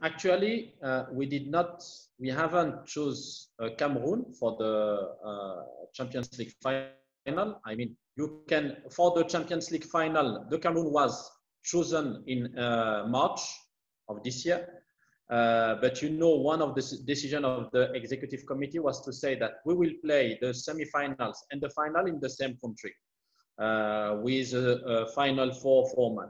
actually, we haven't choose Cameroon for the Champions League final. I mean, you can, for the Champions League final, the Cameroon was chosen in March of this year. But you know, one of the decisions of the executive committee was to say that we will play the semi-finals and the final in the same country with a Final Four format.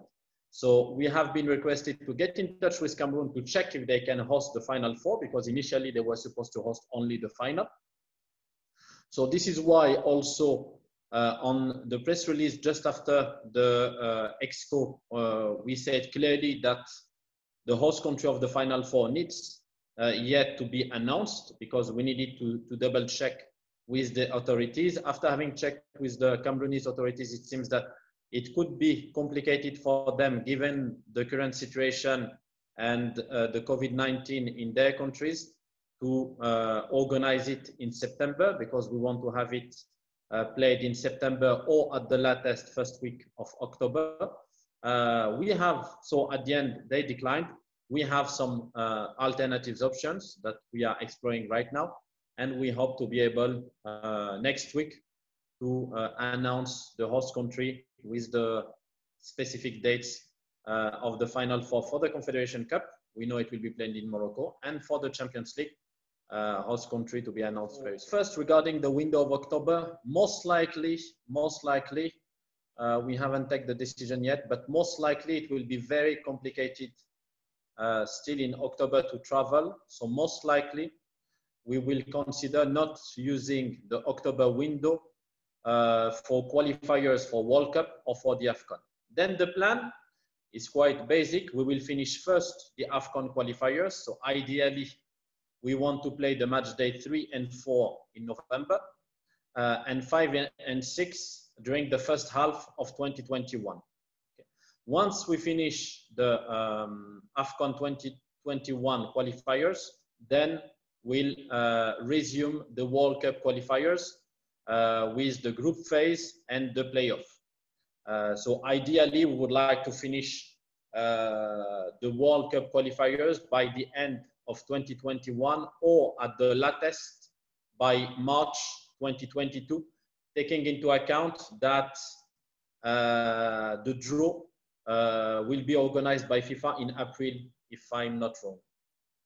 So we have been requested to get in touch with Cameroon to check if they can host the Final Four, because initially they were supposed to host only the final. So this is why also on the press release just after the Exco, we said clearly that the host country of the Final Four needs yet to be announced, because we needed to double check with the authorities. After having checked with the Cameroonese authorities, it seems that it could be complicated for them given the current situation and the COVID-19 in their countries to organize it in September, because we want to have it played in September or at the latest first week of October. So at the end, they declined. We have some alternatives options that we are exploring right now, and we hope to be able next week to announce the host country with the specific dates of the Final Four for the Confederation Cup. We know it will be played in Morocco, and for the Champions League, host country to be announced very soon. First, regarding the window of October, most likely, we haven't taken the decision yet, but most likely it will be very complicated still in October to travel. So most likely we will consider not using the October window for qualifiers for World Cup or for the AFCON. Then the plan is quite basic. We will finish first the AFCON qualifiers. So ideally, we want to play the match day 3 and 4 in November, and 5 and 6 during the first half of 2021. Okay. Once we finish the AFCON 2021 qualifiers, then we'll resume the World Cup qualifiers with the group phase and the playoff. So ideally, we would like to finish the World Cup qualifiers by the end of 2021 or at the latest by March 2022, taking into account that the draw will be organized by FIFA in April, if I'm not wrong.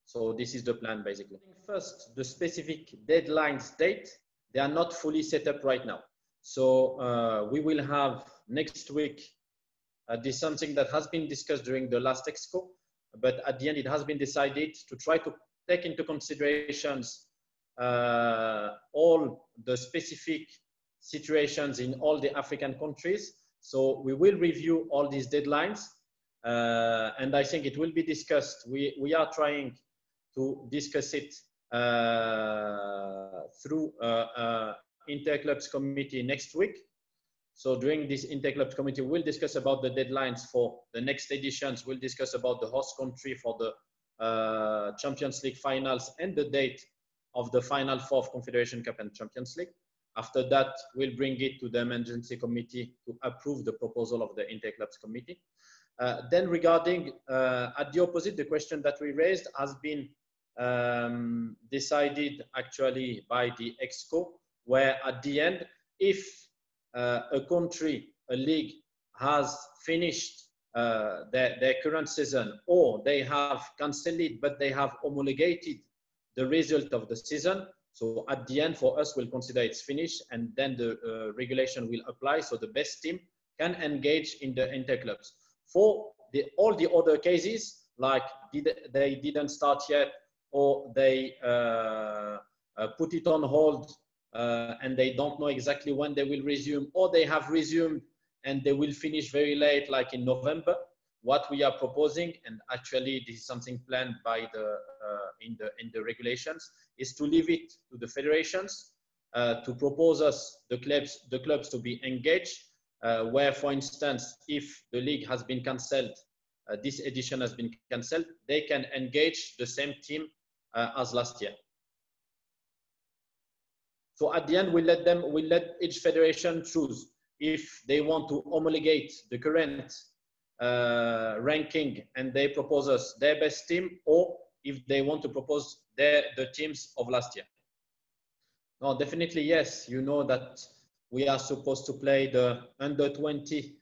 So this is the plan, basically. First, the specific deadlines date, they are not fully set up right now. So we will have next week, this is something that has been discussed during the last Exco, but at the end it has been decided to try to take into considerations all the specific situations in all the African countries. So we will review all these deadlines, and I think it will be discussed. We are trying to discuss it through Interclubs committee next week. So during this Interclubs committee, we'll discuss about the deadlines for the next editions. We'll discuss about the host country for the Champions League finals and the date of the Final Four of Confederation Cup and Champions League. After that, we'll bring it to the emergency committee to approve the proposal of the Interclubs committee. Then regarding, at the opposite, the question that we raised has been decided actually by the Exco, where at the end, if a country, a league has finished their current season, or they have cancelled it, but they have homologated the result of the season. So at the end, for us, we'll consider it's finished, and then the regulation will apply. So the best team can engage in the interclubs. For all the other cases, like they didn't start yet, or they put it on hold, and they don't know exactly when they will resume, or they have resumed and they will finish very late, like in November. What we are proposing, and actually this is something planned by the in the regulations, is to leave it to the federations to propose us the clubs to be engaged. Where, for instance, if the league has been cancelled, this edition has been cancelled, they can engage the same team as last year. So at the end, we'll let each federation choose if they want to homologate the current ranking and they propose us their best team, or if they want to propose the teams of last year. No, definitely yes. You know that we are supposed to play the under-20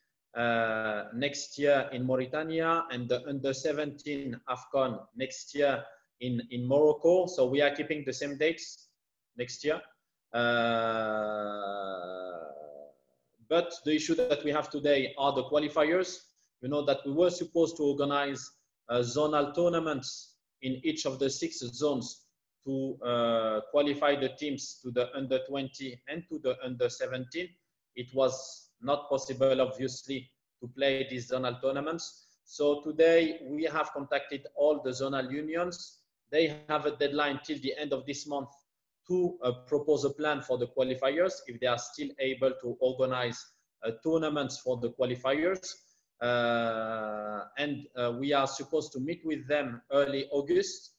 next year in Mauritania and the under-17 AFCON next year in Morocco. So we are keeping the same dates next year. But the issue that we have today are the qualifiers. You know that we were supposed to organize zonal tournaments in each of the 6 zones to qualify the teams to the under-20 and to the under-17. It was not possible, obviously, to play these zonal tournaments. So today we have contacted all the zonal unions. They have a deadline till the end of this month to propose a plan for the qualifiers, if they are still able to organize tournaments for the qualifiers. And we are supposed to meet with them early August.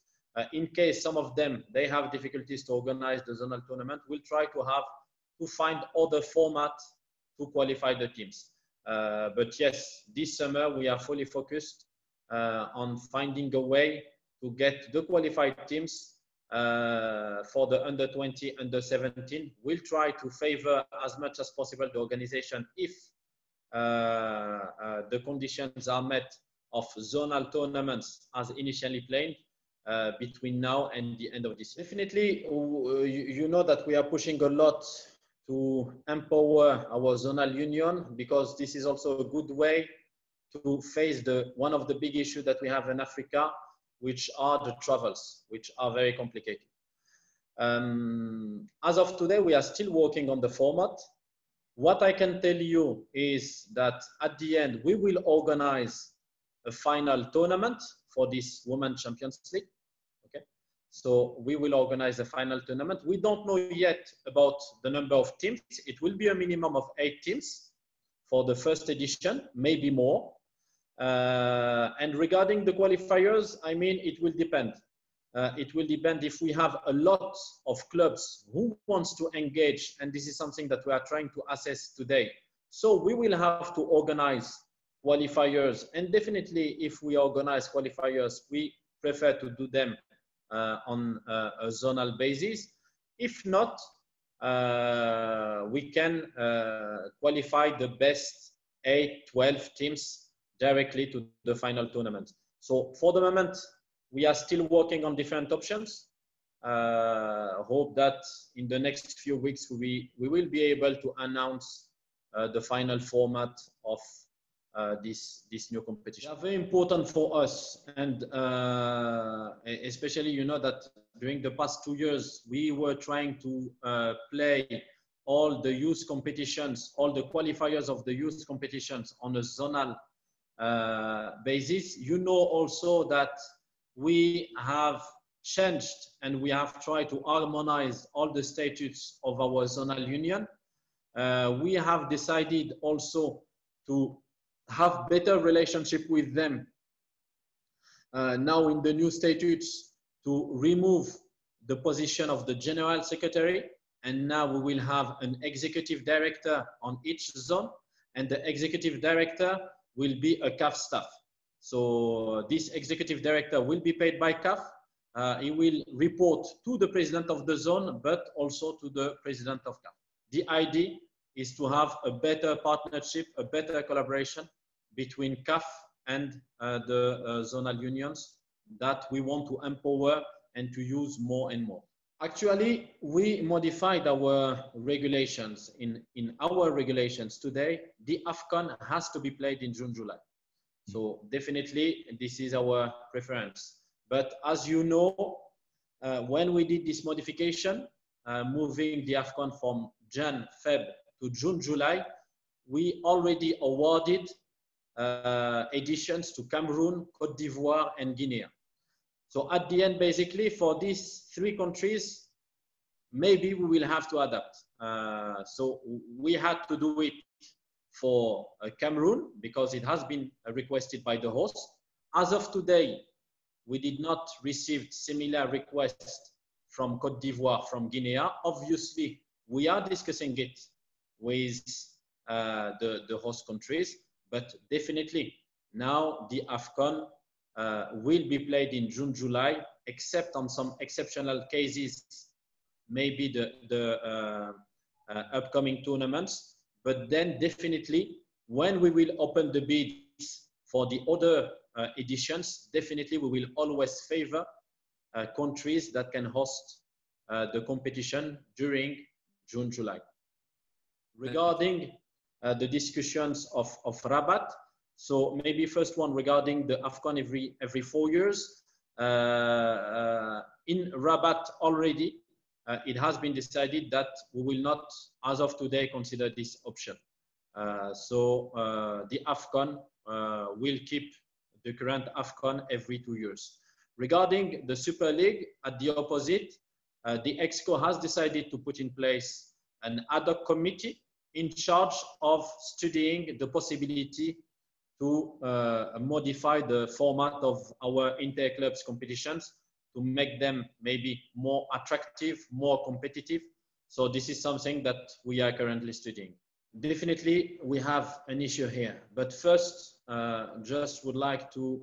In case some of them, they have difficulties to organize the zonal tournament, we'll try to find other formats to qualify the teams. But yes, this summer we are fully focused on finding a way to get the qualified teams for the under-20, under-17. We'll try to favor as much as possible the organization if the conditions are met of zonal tournaments as initially planned between now and the end of this year. Definitely, you know that we are pushing a lot to empower our zonal union, because this is also a good way to face one of the big issues that we have in Africa, which are the travels, which are very complicated. As of today, we are still working on the format. What I can tell you is that at the end, we will organize a final tournament for this Women's Champions League. Okay, so we will organize a final tournament. We don't know yet about the number of teams. It will be a minimum of 8 teams for the first edition, maybe more. And regarding the qualifiers, I mean, it will depend. It will depend if we have a lot of clubs who wants to engage, and this is something that we are trying to assess today. So we will have to organize qualifiers, and definitely if we organize qualifiers, we prefer to do them on a zonal basis. If not, we can qualify the best 8, 12 teams directly to the final tournament. So for the moment, we are still working on different options. Hope that in the next few weeks, we will be able to announce the final format of this new competition. They are very important for us, and especially, you know, that during the past 2 years, we were trying to play all the youth competitions, all the qualifiers of the youth competitions on a zonal basis. You know also that we have changed and we have tried to harmonize all the statutes of our zonal union. We have decided also to have better relationship with them now in the new statutes, to remove the position of the general secretary, and now we will have an executive director on each zone, and the executive director will be a CAF staff. So this executive director will be paid by CAF. He will report to the president of the zone, but also to the president of CAF. The idea is to have a better partnership, a better collaboration between CAF and the zonal unions that we want to empower and to use more and more. Actually, we modified our regulations. In our regulations today, the AFCON has to be played in June, July. So definitely, this is our preference. But as you know, when we did this modification, moving the AFCON from Jan, Feb to June, July, we already awarded editions to Cameroon, Côte d'Ivoire, and Guinea. So at the end, basically, for these 3 countries, maybe we will have to adapt. So we had to do it for Cameroon because it has been requested by the host. As of today, we did not receive similar requests from Côte d'Ivoire, from Guinea. Obviously, we are discussing it with the host countries, but definitely Now the AFCON will be played in June, July, except on some exceptional cases, maybe the upcoming tournaments. But then definitely, when we will open the bids for the other editions, definitely we will always favor countries that can host the competition during June, July. Regarding the discussions of Rabat, so maybe first one regarding the AFCON every 4 years. In Rabat already, it has been decided that we will not, as of today, consider this option. The AFCON will keep the current AFCON every 2 years. Regarding the Super League, at the opposite, the EXCO has decided to put in place an ad hoc committee in charge of studying the possibility to modify the format of our interclubs competitions to make them maybe more attractive, more competitive. So this is something that we are currently studying. Definitely, we have an issue here. But first, just would like to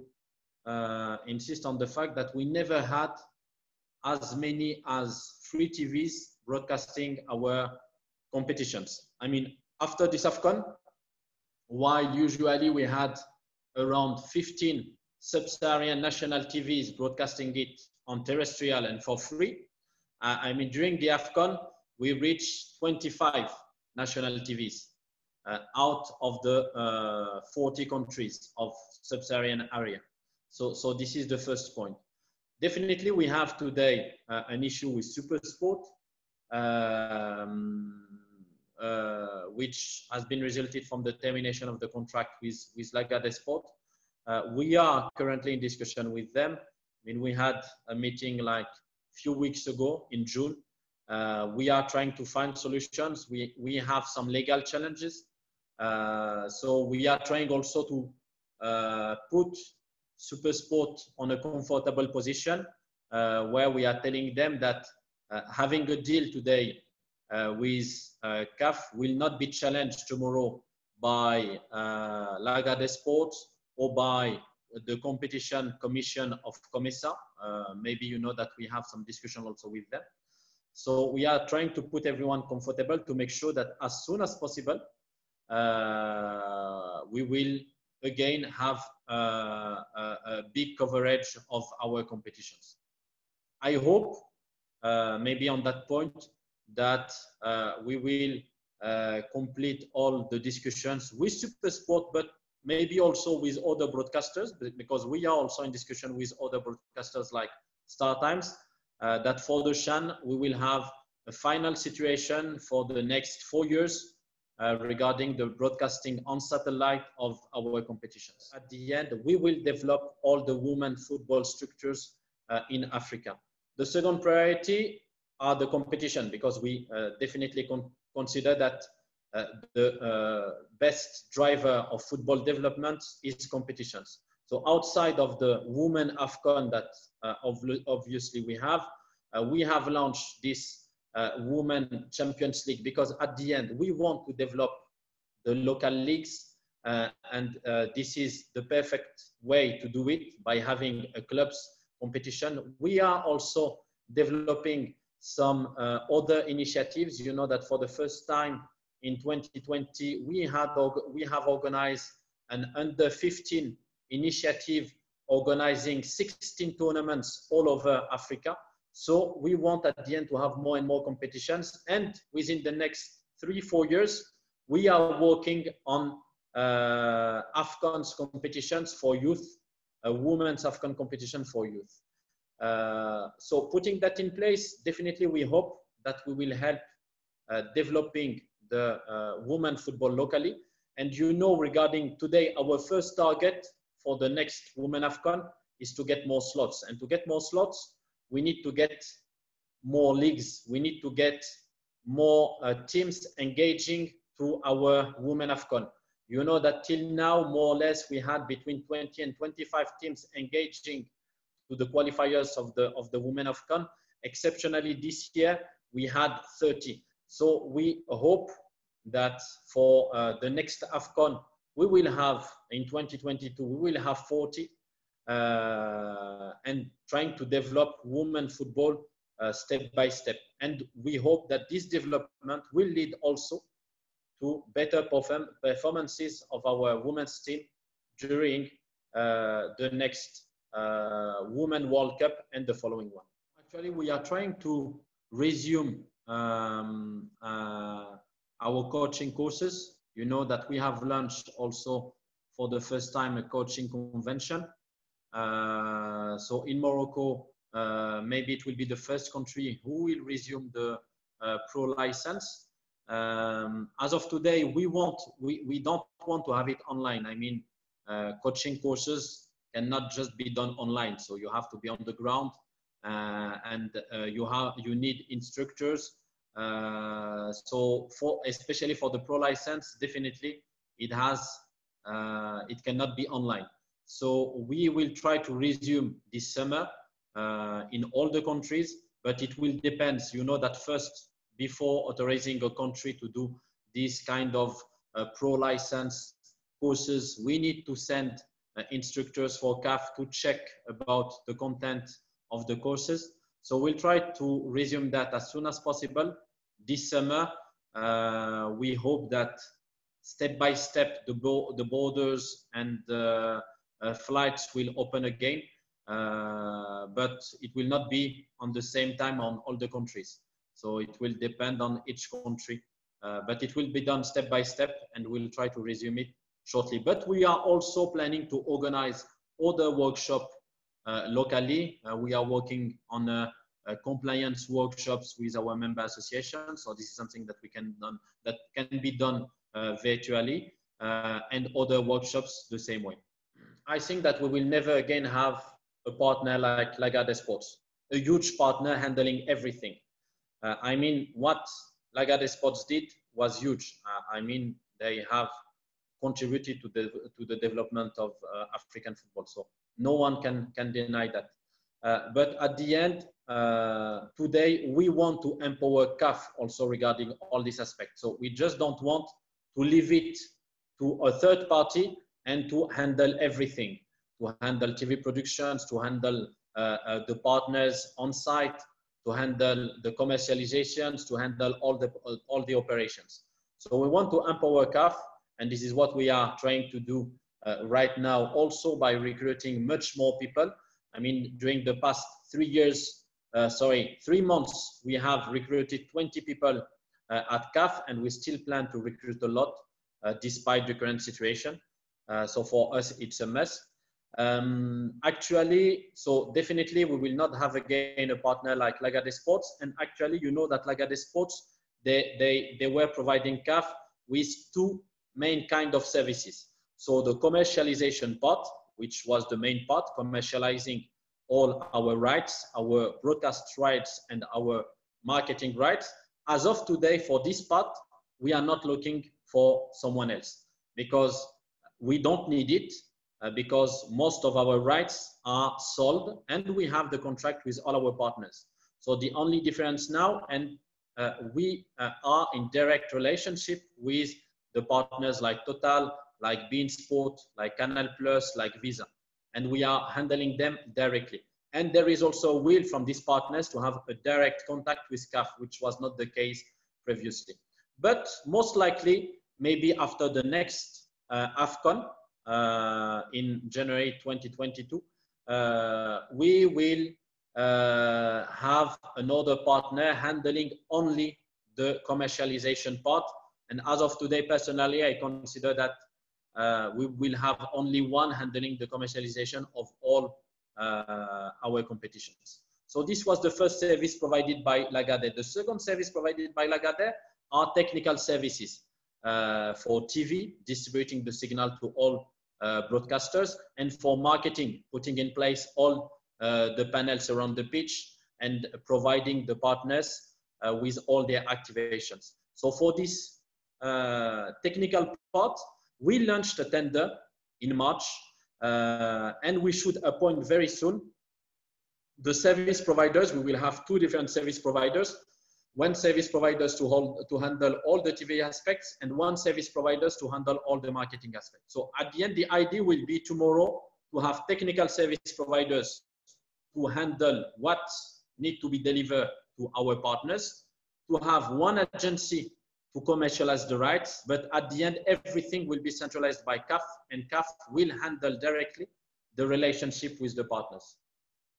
insist on the fact that we never had as many as 3 TVs broadcasting our competitions. I mean, after this AFCON, while usually we had around 15 Sub-Saharan national TVs broadcasting it on terrestrial and for free, I mean, during the AFCON, we reached 25 national TVs out of the 40 countries of Sub-Saharan area. So this is the first point. Definitely, we have today an issue with Super Sport, which has been resulted from the termination of the contract with Largardere Sport. We are currently in discussion with them. I mean, we had a meeting like a few weeks ago in June. We are trying to find solutions. We have some legal challenges. So we are trying also to put Super Sport on a comfortable position where we are telling them that having a deal today with CAF will not be challenged tomorrow by Largardere Sports or by the competition commission of COMESA. Maybe you know that we have some discussion also with them. So we are trying to put everyone comfortable to make sure that as soon as possible, we will again have a big coverage of our competitions. I hope maybe on that point that we will complete all the discussions with Super Sport, but maybe also with other broadcasters, because we are also in discussion with other broadcasters like Star Times, that for the CHAN, we will have a final situation for the next 4 years regarding the broadcasting on satellite of our competitions. At the end, we will develop all the women football structures in Africa. The second priority are the competition, because we definitely consider that the best driver of football development is competitions. So outside of the women AFCON that obviously we have launched this Women Champions League, because at the end we want to develop the local leagues, and this is the perfect way to do it by having a clubs competition. We are also developing some other initiatives. You know that for the first time in 2020 we have organized an under 15 initiative organizing 16 tournaments all over Africa. So we want at the end to have more and more competitions, and within the next 3-4 years, we are working on AFCON's competitions for youth, a women's AFCON competition for youth. So putting that in place, definitely we hope that we will help developing the women football locally. And you know, regarding today, our first target for the next Women AFCON is to get more slots. And to get more slots, we need to get more leagues. We need to get more teams engaging to our Women AFCON. You know that till now, more or less, we had between 20 and 25 teams engaging to the qualifiers of the Women AFCON. Exceptionally, this year, we had 30. So we hope that for the next AFCON, we will have in 2022, we will have 40 and trying to develop women football step by step. And we hope that this development will lead also to better performances of our women's team during the next Women World Cup and the following one. Actually, we are trying to resume our coaching courses. You know that we have launched also for the first time a coaching convention. So in Morocco, maybe it will be the first country who will resume the pro license. As of today, we don't want to have it online. I mean, coaching courses cannot just be done online. So you have to be on the ground, and you need instructors. So especially for the pro license, definitely it cannot be online. So we will try to resume this summer in all the countries, but it will depend. You know that first, before authorizing a country to do this kind of pro license courses, we need to send instructors for CAF to check about the content of the courses. So we'll try to resume that as soon as possible this summer. We hope that step by step the borders and flights will open again, but it will not be on the same time on all the countries. So it will depend on each country, but it will be done step by step, and we'll try to resume it shortly. But we are also planning to organize other workshops locally. We are working on compliance workshops with our member associations. So this is something that can be done virtually, and other workshops the same way. I think that we will never again have a partner like Largardere Sports, a huge partner handling everything. I mean, what Largardere Sports did was huge. I mean, they have contributed to the development of African football. So no one can deny that. But at the end, today, we want to empower CAF also regarding all these aspects. So we just don't want to leave it to a third party and to handle everything, to handle TV productions, to handle the partners on site, to handle the commercializations, to handle all the operations. So we want to empower CAF, and this is what we are trying to do right now, also by recruiting much more people. I mean, during the past 3 months, we have recruited 20 people at CAF, and we still plan to recruit a lot despite the current situation. So for us, it's a mess. Actually, so definitely we will not have again a partner like Largardere Sports. And actually, you know that Largardere Sports, they were providing CAF with two main kind of services. So the commercialization part, which was the main part, commercializing all our rights, our broadcast rights and our marketing rights. As of today, for this part, we are not looking for someone else because we don't need it, because most of our rights are sold and we have the contract with all our partners. So the only difference now, and we are in direct relationship with the partners like Total, like Bein Sport, like Canal Plus, like Visa, and we are handling them directly. And there is also a will from these partners to have a direct contact with CAF, which was not the case previously. But most likely, maybe after the next AFCON in January 2022, we will have another partner handling only the commercialization part. And as of today, personally, I consider that we will have only one handling the commercialization of all our competitions. So this was the first service provided by Largardere. The second service provided by Largardere are technical services for TV, distributing the signal to all broadcasters, and for marketing, putting in place all the panels around the pitch and providing the partners with all their activations. So for this technical part, we launched a tender in March, and we should appoint very soon the service providers. We will have two different service providers. one service providers to handle all the TV aspects, and one service providers to handle all the marketing aspects. So at the end, the idea will be tomorrow to have technical service providers to handle what need to be delivered to our partners, to have one agency to commercialize the rights, but at the end, everything will be centralized by CAF, and CAF will handle directly the relationship with the partners.